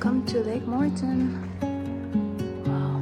Welcome to Lake Morton. Wow.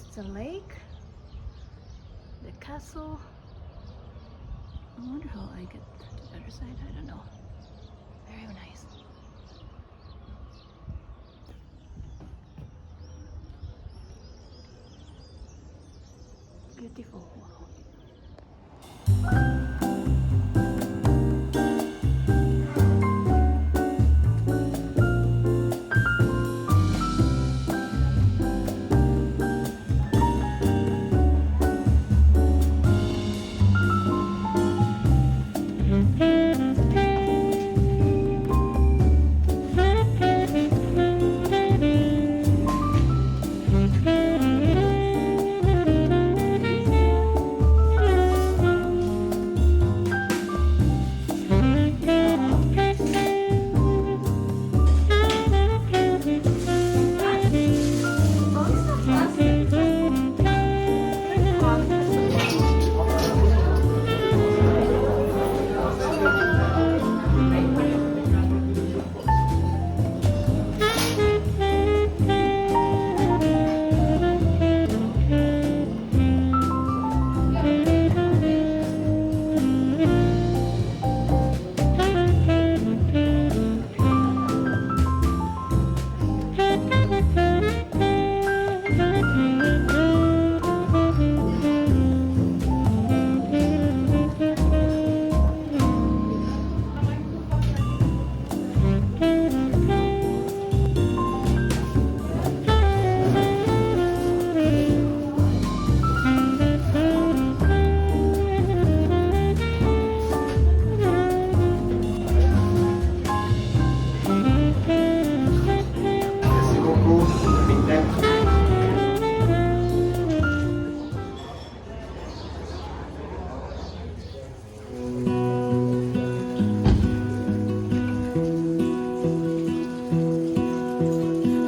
is the lake, the castle. I wonder how I get to the other side. I don't know. Very nice. Beautiful. Wow.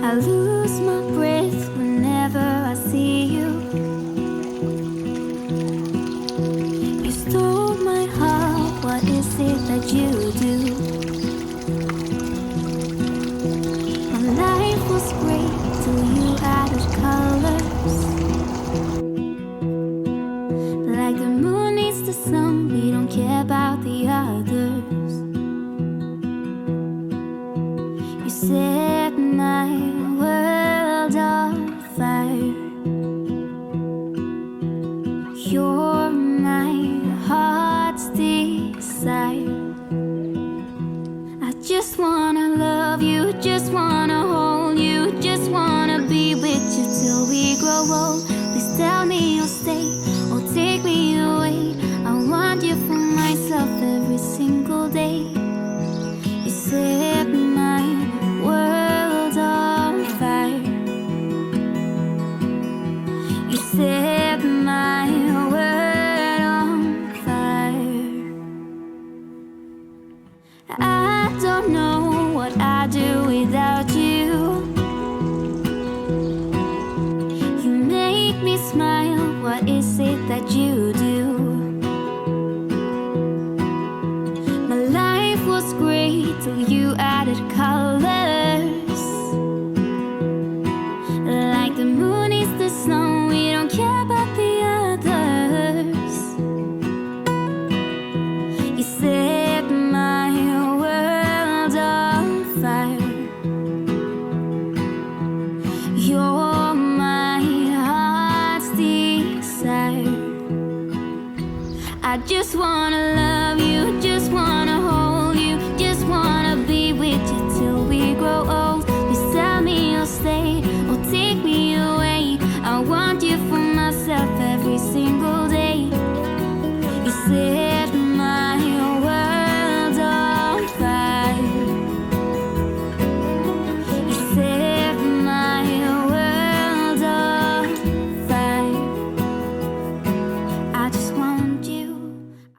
I lose my breath whenever I see you. You stole my heart, what is it that you do? My life was great till you added colors. Like the moon needs the sun, we don't care about the others. You set my world on fire. You're my heart's desire. I just wanna love you, just wanna hold you, just wanna be with you till we grow old. Please tell me you'll stay or take me away. I want you for myself every single day. You set my world on fire. You set my world on fire. I don't know what I'd do without you. You make me smile, what is it that you do? My life was great till you added colors. Like the moon is the sun, we don't care about the others. You set my world on fire. You're my heart's desire. I just wanna love